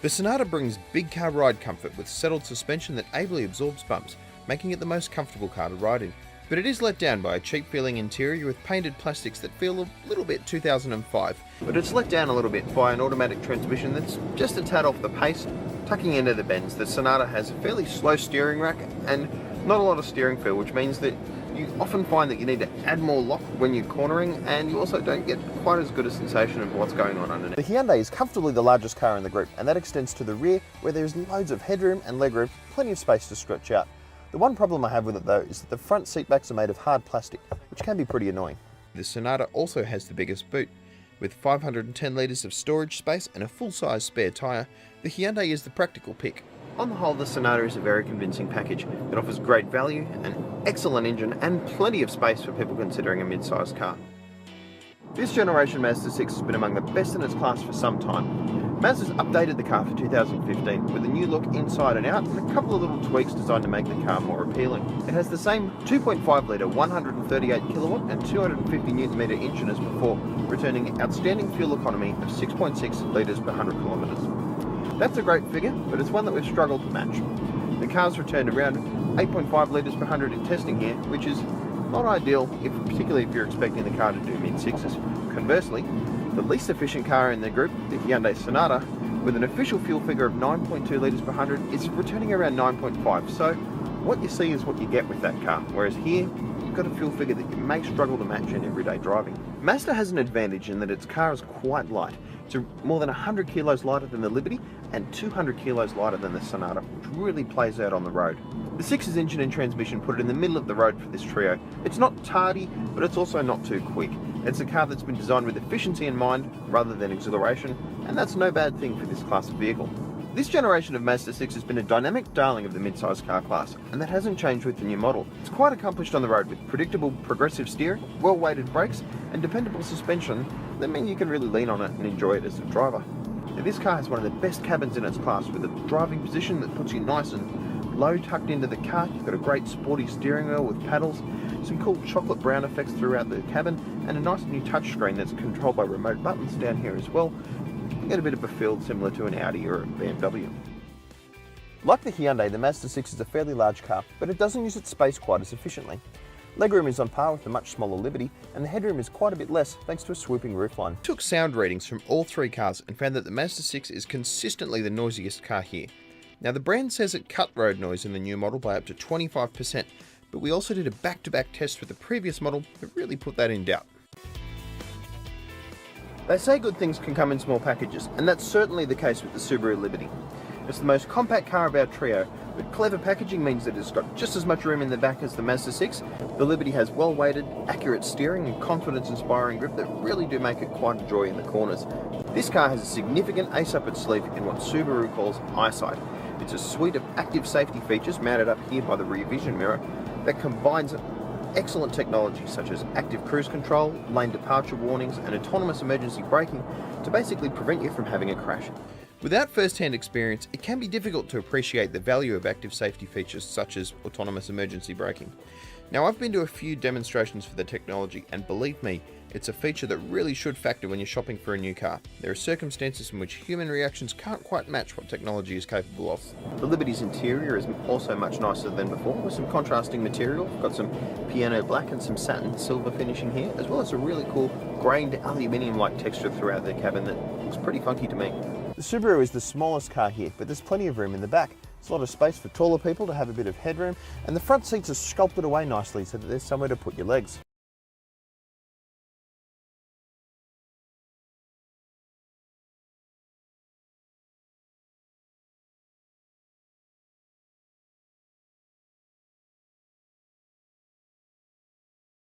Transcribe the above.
The Sonata brings big car ride comfort with settled suspension that ably absorbs bumps, making it the most comfortable car to ride in. But it is let down by a cheap feeling interior with painted plastics that feel a little bit 2005. But it's let down a little bit by an automatic transmission that's just a tad off the pace. Tucking into the bends, the Sonata has a fairly slow steering rack and not a lot of steering feel, which means that you often find that you need to add more lock when you're cornering, and you also don't get quite as good a sensation of what's going on underneath. The Hyundai is comfortably the largest car in the group, and that extends to the rear where there's loads of headroom and legroom, plenty of space to stretch out. The one problem I have with it though is that the front seat backs are made of hard plastic, which can be pretty annoying. The Sonata also has the biggest boot. With 510 litres of storage space and a full-size spare tyre, the Hyundai is the practical pick. On the whole, the Sonata is a very convincing package. It offers great value, an excellent engine, and plenty of space for people considering a mid-sized car. This generation Mazda6 has been among the best in its class for some time. Mazda's updated the car for 2015 with a new look inside and out and a couple of little tweaks designed to make the car more appealing. It has the same 2.5 litre 138 kilowatt and 250 Nm engine as before, returning outstanding fuel economy of 6.6 litres per 100 kilometres. That's a great figure, but it's one that we've struggled to match. The car's returned around 8.5 litres per 100 in testing here, which is not ideal, particularly if you're expecting the car to do mid-sixes. Conversely, the least efficient car in the group, the Hyundai Sonata, with an official fuel figure of 9.2 litres per 100, is returning around 9.5. So what you see is what you get with that car, whereas here, you've got a fuel figure that you may struggle to match in everyday driving. Mazda has an advantage in that its car is quite light. It's more than 100 kilos lighter than the Liberty and 200 kilos lighter than the Sonata, which really plays out on the road. The 6's engine and transmission put it in the middle of the road for this trio. It's not tardy, but it's also not too quick. It's a car that's been designed with efficiency in mind rather than exhilaration, and that's no bad thing for this class of vehicle. This generation of Mazda6 has been a dynamic darling of the mid-size car class, and that hasn't changed with the new model. It's quite accomplished on the road with predictable progressive steering, well-weighted brakes, and dependable suspension that mean you can really lean on it and enjoy it as a driver. Now, this car has one of the best cabins in its class with a driving position that puts you nice and low tucked into the car. You've got a great sporty steering wheel with paddles, some cool chocolate brown effects throughout the cabin, and a nice new touchscreen that's controlled by remote buttons down here as well. You get a bit of a feel similar to an Audi or a BMW. Like the Hyundai, the Mazda6 is a fairly large car, but it doesn't use its space quite as efficiently. Legroom is on par with the much smaller Liberty, and the headroom is quite a bit less thanks to a swooping roofline. Took sound readings from all three cars and found that the Mazda6 is consistently the noisiest car here. Now the brand says it cut road noise in the new model by up to 25%, but we also did a back-to-back test with the previous model that really put that in doubt. They say good things can come in small packages, and that's certainly the case with the Subaru Liberty. It's the most compact car of our trio, but clever packaging means that it's got just as much room in the back as the Mazda6. The Liberty has well-weighted, accurate steering and confidence-inspiring grip that really do make it quite a joy in the corners. This car has a significant ace up its sleeve in what Subaru calls eyesight. It's a suite of active safety features mounted up here by the rear vision mirror that combines excellent technology such as active cruise control, lane departure warnings, and autonomous emergency braking to basically prevent you from having a crash. Without first-hand experience, it can be difficult to appreciate the value of active safety features such as autonomous emergency braking. Now, I've been to a few demonstrations for the technology, and believe me, it's a feature that really should factor when you're shopping for a new car. There are circumstances in which human reactions can't quite match what technology is capable of. The Liberty's interior is also much nicer than before, with some contrasting material. We've got some piano black and some satin silver finishing here, as well as a really cool grained aluminium-like texture throughout the cabin that looks pretty funky to me. The Subaru is the smallest car here, but there's plenty of room in the back. There's a lot of space for taller people to have a bit of headroom, and the front seats are sculpted away nicely so that there's somewhere to put your legs.